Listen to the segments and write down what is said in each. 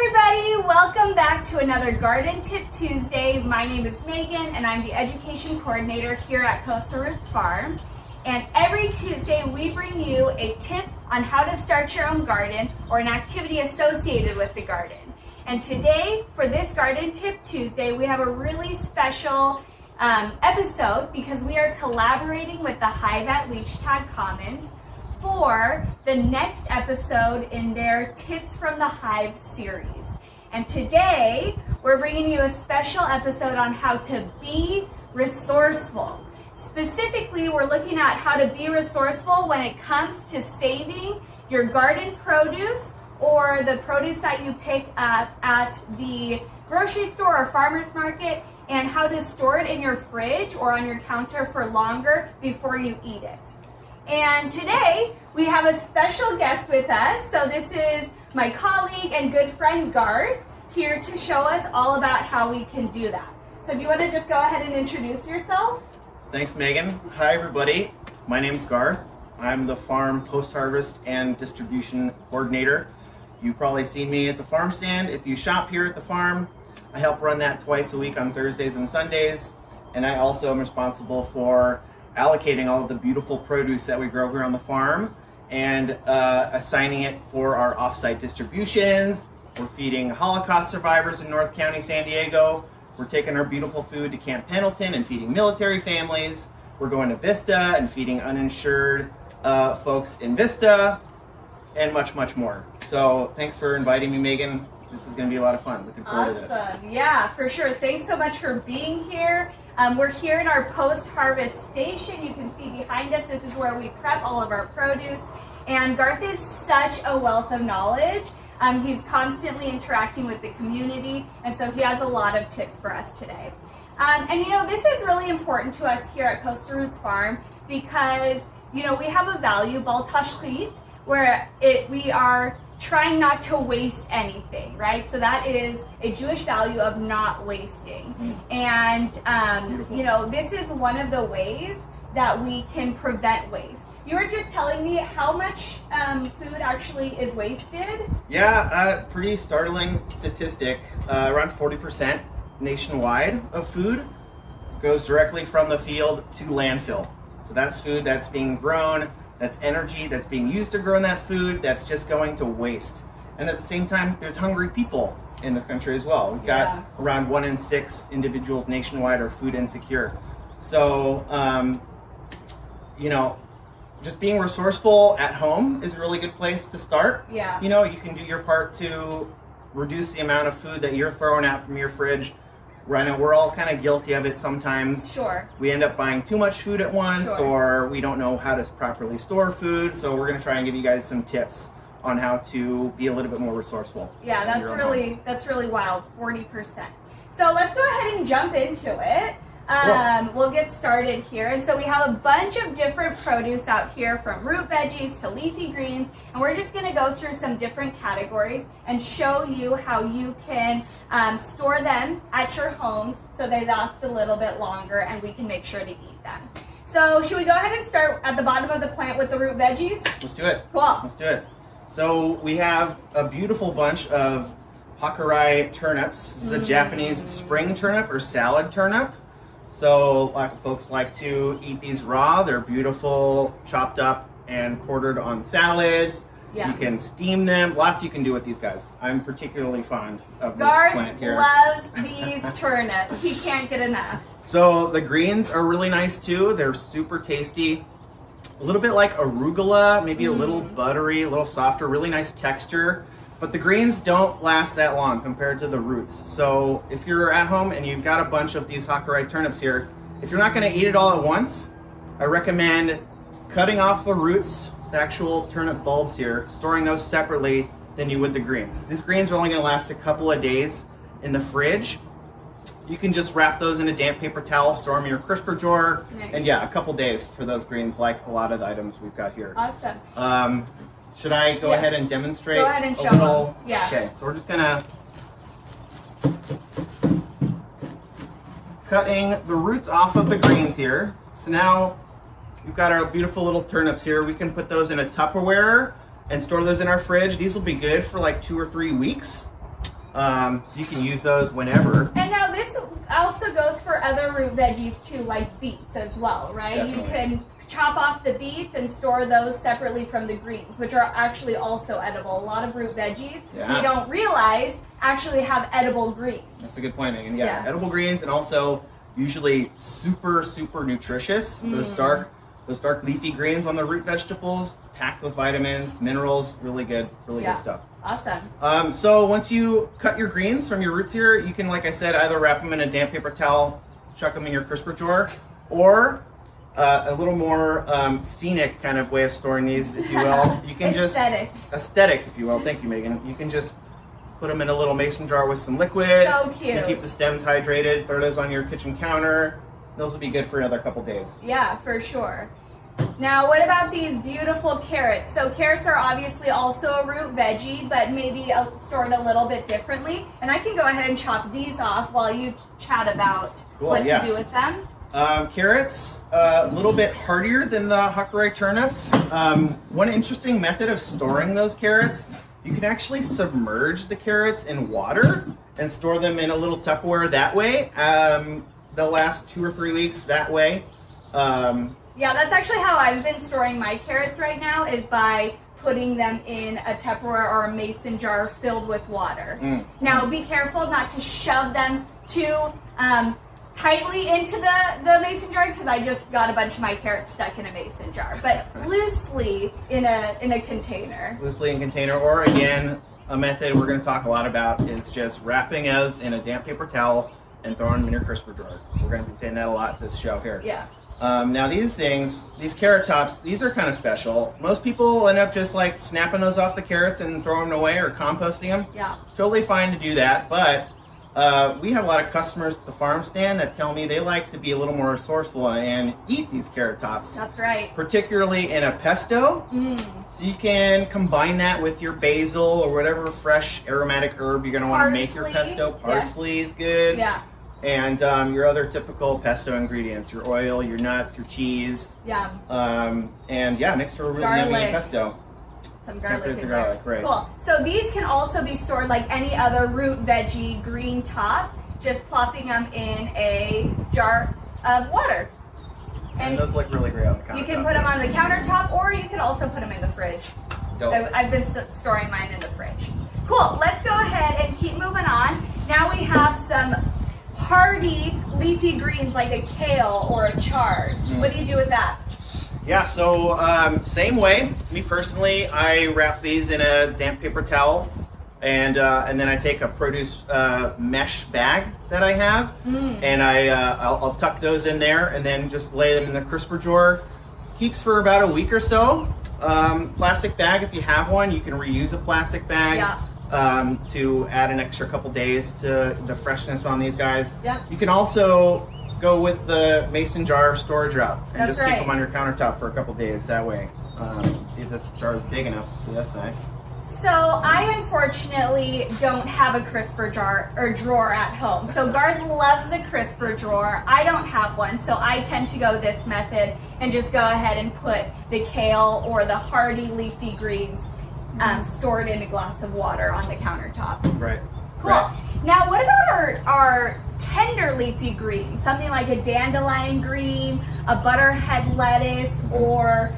everybody, welcome back to another Garden Tip Tuesday. My name is Megan and I'm the Education Coordinator here at Coastal Roots Farm. And every Tuesday we bring you a tip on how to start your own garden or an activity associated with the garden. And today, for this Garden Tip Tuesday, we have a really special episode because we are collaborating with the Hive at Leachtag Commons for the next episode in their Tips from the Hive series. And today, we're bringing you a special episode on how to be resourceful. Specifically, we're looking at how to be resourceful when it comes to saving your garden produce or the produce that you pick up at the grocery store or farmer's market, and how to store it in your fridge or on your counter for longer before you eat it. And today we have a special guest with us. So this is my colleague and good friend Garth here to show us all about how we can do that. So do you want to just go ahead and introduce yourself? Thanks, Megan. Hi, everybody. My name's Garth. I'm the farm post-harvest and distribution coordinator. You've probably seen me at the farm stand. If you shop here at the farm, I help run that twice a week on Thursdays and Sundays. And I also am responsible for allocating all of the beautiful produce that we grow here on the farm and assigning it for our off-site distributions. We're feeding Holocaust survivors in North County, San Diego. We're taking our beautiful food to Camp Pendleton and feeding military families. We're going to Vista and feeding uninsured folks in Vista, and much, much more. So thanks for inviting me, Megan. This is going to be a lot of fun. Looking forward to this. Awesome. Yeah, for sure. Thanks so much for being here. We're here in our post-harvest station. You can see behind us, this is where we prep all of our produce. And Garth is such a wealth of knowledge. He's constantly interacting with the community, and so he has a lot of tips for us today. And you know, this is really important to us here at Coastal Roots Farm because, you know, we have a value, bal tashchit, where we are trying not to waste anything, right? So that is a Jewish value of not wasting. And, you know, this is one of the ways that we can prevent waste. You were just telling me how much food actually is wasted? Yeah, pretty startling statistic. Around 40% nationwide of food goes directly from the field to landfill. So that's food that's being grown, that's energy that's being used to grow that food, that's just going to waste. And at the same time, there's hungry people in the country as well. We've got around 1 in 6 individuals nationwide are food insecure. So, you know, just being resourceful at home is a really good place to start. Yeah. You know, you can do your part to reduce the amount of food that you're throwing out from your fridge. Right now, we're all kind of guilty of it sometimes. Sure. We end up buying too much food at once, Sure. or we don't know how to properly store food. So we're going to try and give you guys some tips on how to be a little bit more resourceful. Yeah, that's really wild, 40%. So let's go ahead and jump into it. We'll get started here. And so we have a bunch of different produce out here, from root veggies to leafy greens, and we're just going to go through some different categories and show you how you can store them at your homes so they last a little bit longer and we can make sure to eat them. So should we go ahead and start at the bottom of the plant with the root veggies? Let's do it. Cool. Let's do it. So we have a beautiful bunch of hakurai turnips. This is a Japanese spring turnip or salad turnip. So a lot of folks like to eat these raw. They're beautiful, chopped up and quartered on salads. Yeah. You can steam them. Lots you can do with these guys. I'm particularly fond of this plant here. Garth loves these turnips. He can't get enough. So the greens are really nice too. They're super tasty. A little bit like arugula, maybe a little buttery, a little softer, really nice texture. But the greens don't last that long compared to the roots. So if you're at home and you've got a bunch of these hakurai turnips here, if you're not going to eat it all at once, I recommend cutting off the roots, the actual turnip bulbs here, storing those separately than you would the greens. These greens are only going to last a couple of days in the fridge. You can just wrap those in a damp paper towel, store them in your crisper drawer, and yeah, a couple days for those greens, like a lot of the items we've got here. Awesome. Should I go ahead and demonstrate? Go ahead and show them. Yeah. Okay, so we're just gonna cutting the roots off of the greens here. So now we've got our beautiful little turnips here. We can put those in a Tupperware and store those in our fridge. These will be good for like 2 or 3 weeks. So you can use those whenever. And now this also goes for other root veggies too, like beets as well, right? Definitely. You can chop off the beets and store those separately from the greens, which are actually also edible. A lot of root veggies we don't realize actually have edible greens. That's a good point, Megan. Yeah, edible greens, and also usually super nutritious. Those dark leafy greens on the root vegetables, packed with vitamins, minerals, really good stuff. Awesome. So once you cut your greens from your roots here, you can, like I said, either wrap them in a damp paper towel, chuck them in your crisper drawer, or a little more scenic kind of way of storing these, if you will. You can aesthetic, if you will. Thank you, Megan. You can just put them in a little mason jar with some liquid. So cute. To keep the stems hydrated. Throw those on your kitchen counter. Those will be good for another couple days. Yeah, for sure. Now, what about these beautiful carrots? So carrots are obviously also a root veggie, but maybe stored a little bit differently. And I can go ahead and chop these off while you chat about what to do with them. Carrots, a little bit hardier than the Hakurei turnips. One interesting method of storing those carrots, you can actually submerge the carrots in water and store them in a little Tupperware that way. They'll last 2 or 3 weeks that way. Yeah, that's actually how I've been storing my carrots right now, is by putting them in a Tupperware or a mason jar filled with water. Now, be careful not to shove them too tightly into the mason jar, because I just got a bunch of my carrots stuck in a mason jar, but loosely in a container. Loosely in container, or again, a method we're going to talk a lot about is just wrapping those in a damp paper towel and throwing them in your crisper drawer. We're going to be saying that a lot this show here. Yeah. Now these carrot tops, these are kind of special. Most people end up just like snapping those off the carrots and throwing them away or composting them. Yeah. Totally fine to do that, but we have a lot of customers at the farm stand that tell me they like to be a little more resourceful and eat these carrot tops. That's right. Particularly in a pesto. So you can combine that with your basil or whatever fresh aromatic herb you're going to want to make your pesto. Parsley is good. Yeah. And your other typical pesto ingredients, your oil, your nuts, your cheese. Yeah. And yeah, mix for a really yummy pesto. Some garlic in there. Right. Cool. So these can also be stored like any other root veggie green top, just plopping them in a jar of water. And those look really great on the countertop. You can put them on the countertop, or you could also put them in the fridge. Dope. I've been storing mine in the fridge. Cool. Let's go ahead and keep moving on. Now we have some hardy leafy greens like a kale or a chard. What do you do with that? Yeah, so same way. Me personally, I wrap these in a damp paper towel, and then I take a produce mesh bag that I have, and I'll tuck those in there, and then just lay them in the crisper drawer. Keeps for about a week or so. Plastic bag, if you have one, you can reuse a plastic bag. Yeah. To add an extra couple days to the freshness on these guys. Yep. You can also go with the mason jar storage route and That's just keep them on your countertop for a couple days that way. See if this jar is big enough for this side. So I unfortunately don't have a crisper jar or drawer at home. So Garth loves a crisper drawer. I don't have one, so I tend to go this method and just go ahead and put the kale or the hardy leafy greens stored in a glass of water on the countertop. Right. Cool. Right. Now, what about our tender leafy greens? Something like a dandelion green, a butterhead lettuce, or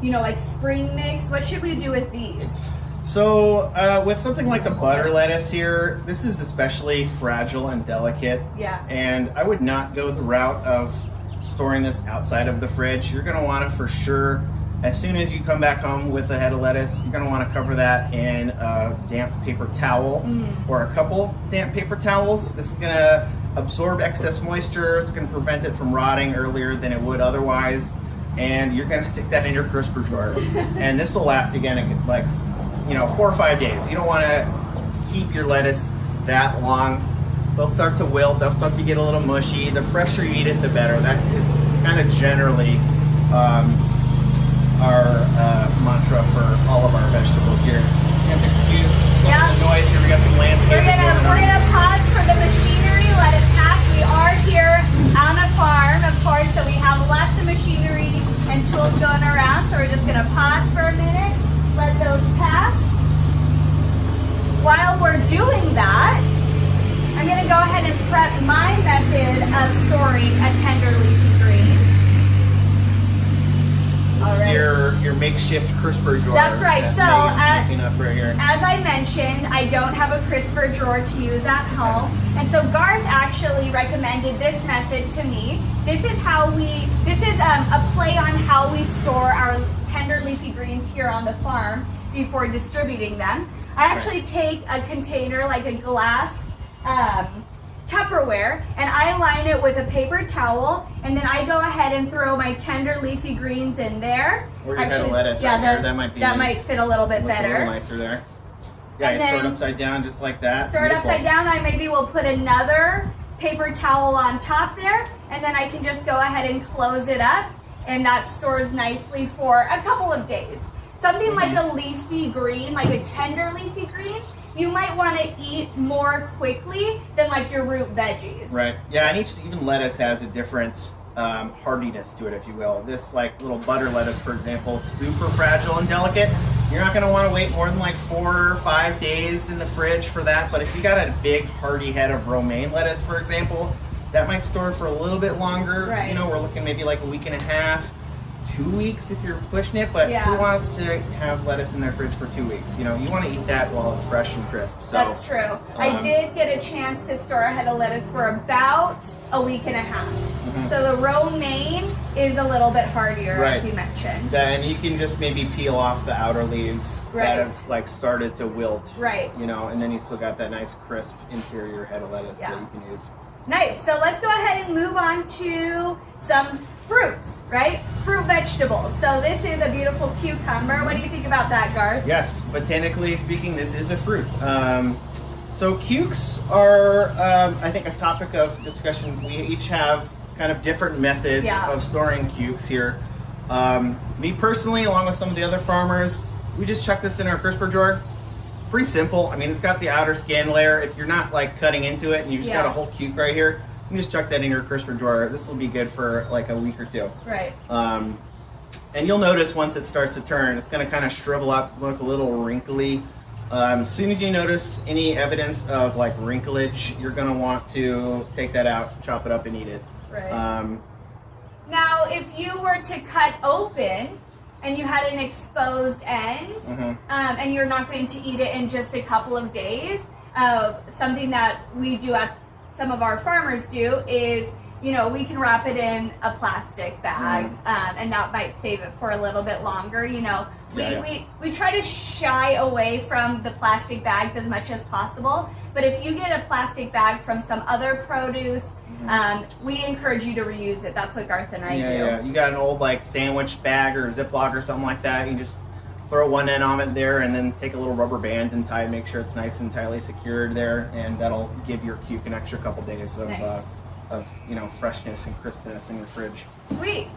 like spring mix. What should we do with these? So with something like the butter lettuce here, this is especially fragile and delicate. Yeah. And I would not go the route of storing this outside of the fridge. You're going to want to for sure, as soon as you come back home with a head of lettuce, you're going to want to cover that in a damp paper towel or a couple damp paper towels. This is going to absorb excess moisture. It's going to prevent it from rotting earlier than it would otherwise. And you're going to stick that in your crisper drawer. And this will last, again, like 4 or 5 days. You don't want to keep your lettuce that long. They'll start to wilt. They'll start to get a little mushy. The fresher you eat it, the better. That is kind of generally our mantra for all of our vegetables here. You have to excuse the noise here. We got some landscaping. We're gonna pause for the machinery. Let it pass. We are here on a farm, of course, so we have lots of machinery and tools going around. So we're just gonna pause for a minute. Let those pass. while we're doing that, I'm gonna go ahead and prep my method of storing a tender leafy green. This is your makeshift crisper drawer. That's right. So up right here. as I mentioned, I don't have a crisper drawer to use at home, and so Garth actually recommended this method to me. This is a play on how we store our tender leafy greens here on the farm before distributing them. I actually take a container, like a glass Tupperware, and I line it with a paper towel, and then I go ahead and throw my tender leafy greens in there. Or your head of lettuce right there. That might fit a little bit better. A little nicer there. Yeah, you store it upside down just like that. Store it upside down. I maybe will put another paper towel on top there, and then I can just go ahead and close it up, and that stores nicely for a couple of days. Something like a leafy green, like a tender leafy green, you might want to eat more quickly than like your root veggies. Right. Yeah, and even lettuce has a different hardiness to it, if you will. This like little butter lettuce, for example, is super fragile and delicate. You're not going to want to wait more than like 4 or 5 days in the fridge for that. But if you got a big hardy head of romaine lettuce, for example, that might store for a little bit longer. Right. You know, we're looking maybe like a week and a half. 2 weeks if you're pushing it, but who wants to have lettuce in their fridge for 2 weeks? You know, you want to eat that while it's fresh and crisp. So that's true. I did get a chance to store a head of lettuce for about a week and a half. So the romaine is a little bit hardier, as you mentioned. And you can just maybe peel off the outer leaves that have like started to wilt. Right. You know, and then you still got that nice crisp interior head of lettuce that you can use. Nice. So let's go ahead and move on to some fruits, right? Fruit vegetables. So this is a beautiful cucumber. What do you think about that, Garth? Yes, botanically speaking, this is a fruit. So cukes are, I think, a topic of discussion. We each have kind of different methods of storing cukes here. Me personally, along with some of the other farmers, we just chuck this in our crisper drawer. Pretty simple. I mean, it's got the outer skin layer. If you're not like cutting into it and you just got a whole cuke right here, you can just chuck that in your crisper drawer. This will be good for like a week or two. Right. And you'll notice once it starts to turn, it's going to kind of shrivel up, look a little wrinkly. As soon as you notice any evidence of like wrinklage, you're going to want to take that out, chop it up, and eat it. Right. Now, if you were to cut open and you had an exposed end, and you're not going to eat it in just a couple of days, something that we do at some of our farmers do is, you know, we can wrap it in a plastic bag, and that might save it for a little bit longer. You know, we try to shy away from the plastic bags as much as possible, but if you get a plastic bag from some other produce, we encourage you to reuse it. That's what Garth and I do. Yeah, you got an old like sandwich bag or Ziploc or something like that, you can just throw one end on it there and then take a little rubber band and tie it, make sure it's nice and tightly secured there, and that'll give your cuke an extra couple days of you know, freshness and crispness in your fridge. Sweet.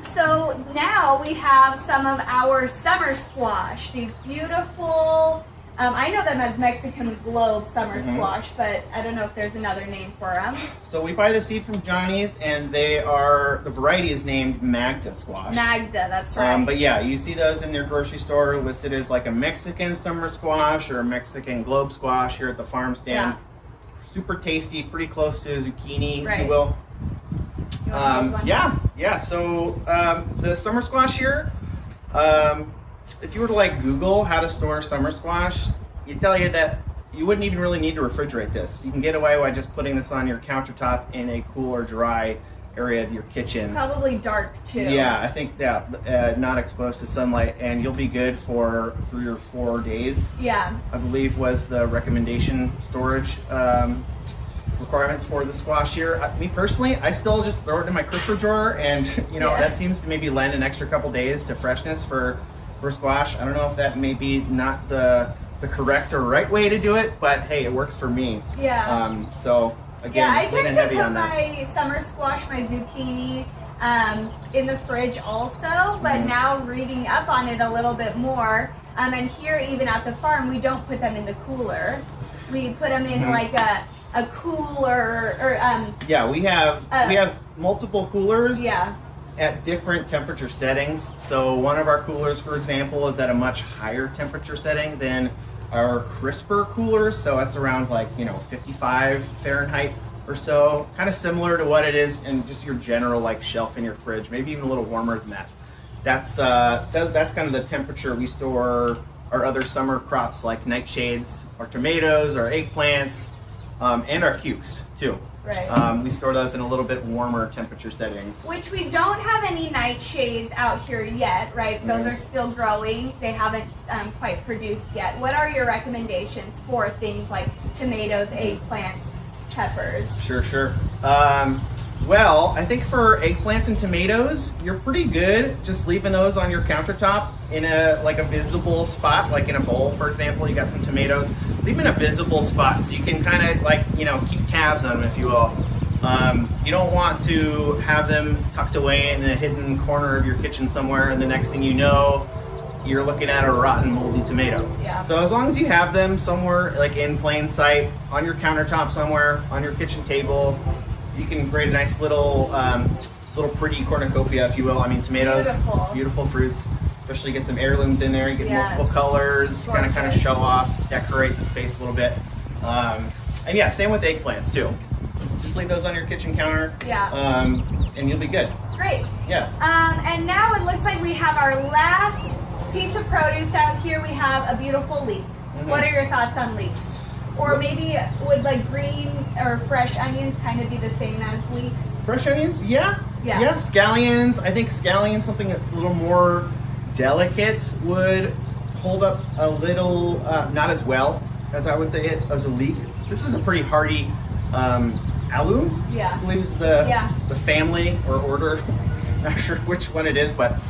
So now we have some of our summer squash. These beautiful, I know them as Mexican globe summer squash, but I don't know if there's another name for them. So we buy the seed from Johnny's, and the variety is named Magda squash. Magda, that's right. But yeah, you see those in your grocery store listed as like a Mexican summer squash or a Mexican globe squash here at the farm stand. Yeah. Super tasty, pretty close to zucchini, right. if you will. You want to take one? Yeah. So the summer squash here, if you were to like Google how to store summer squash, it'd tell you that you wouldn't even really need to refrigerate this. You can get away by just putting this on your countertop in a cool or dry area of your kitchen. Probably dark too. Yeah, I think that not exposed to sunlight, and you'll be good for 3 or 4 days. Yeah. I believe was the recommendation storage requirements for the squash here. Me personally, I still just throw it in my crisper drawer, and you know that seems to maybe lend an extra couple days to freshness for squash. I don't know if that may be not the correct or right way to do it, but hey, it works for me. Yeah. So again, I just lean tend in to heavy put on that. my summer squash, my zucchini, in the fridge also, but now reading up on it a little bit more, and here even at the farm, we don't put them in the cooler. We put them in like a cooler or yeah, we have multiple coolers. Yeah. At different temperature settings. So one of our coolers, for example, is at a much higher temperature setting than our crisper coolers. So that's around like, 55 Fahrenheit or so, kind of similar to what it is in just your general like shelf in your fridge, maybe even a little warmer than that. That's kind of the temperature we store our other summer crops like nightshades, our tomatoes, our eggplants, and our cukes too. Right. We store those in a little bit warmer temperature settings. Which we don't have any nightshades out here yet, right? Those are still growing. They haven't quite produced yet. What are your recommendations for things like tomatoes, eggplants, peppers? Sure. Well, I think for eggplants and tomatoes, you're pretty good just leaving those on your countertop in a visible spot, like in a bowl, for example. You got some tomatoes, leave them in a visible spot so you can kind of keep tabs on them, if you will. You don't want to have them tucked away in a hidden corner of your kitchen somewhere, and the next thing you know, you're looking at a rotten, moldy tomato. Yeah. So as long as you have them somewhere like in plain sight, on your countertop somewhere, on your kitchen table, you can create a nice little pretty cornucopia, if you will. I mean, tomatoes, beautiful fruits. Especially get some heirlooms in there. You get multiple colors, kind of show off, decorate the space a little bit. And yeah, same with eggplants too. Just leave those on your kitchen counter. Yeah. And you'll be good. Great. Yeah. And now it looks like we have our last piece of produce out here. We have a beautiful leek. What are your thoughts on leeks? Or maybe would like green or fresh onions kind of be the same as leeks? Fresh onions? Yeah. Yeah. Scallions. I think scallions, something a little more delicate, would hold up a little, not as well as I would say it as a leek. This is a pretty hardy allium. Yeah. I believe is the family or order. Not sure which one it is, but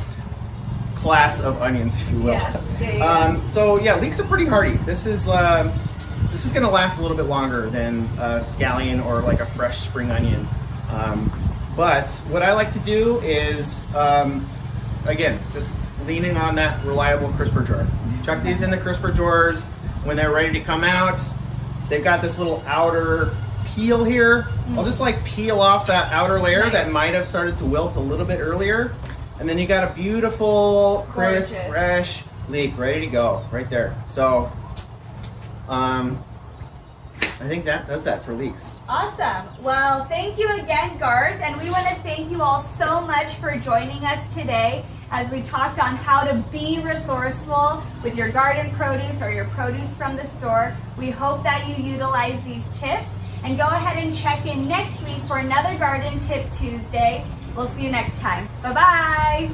class of onions, if you will. Yes. So yeah, leeks are pretty hardy. This is going to last a little bit longer than a scallion or like a fresh spring onion. But what I like to do is, again, just leaning on that reliable crisper drawer. Chuck these in the crisper drawers. When they're ready to come out, they've got this little outer peel here. I'll just like peel off that outer layer that might have started to wilt a little bit earlier. And then you got a beautiful, crisp, fresh leek ready to go right there. So, I think that does that for leeks. Awesome. Well, thank you again, Garth. And we want to thank you all so much for joining us today as we talked on how to be resourceful with your garden produce or your produce from the store. We hope that you utilize these tips. And go ahead and check in next week for another Garden Tip Tuesday. We'll see you next time. Bye-bye.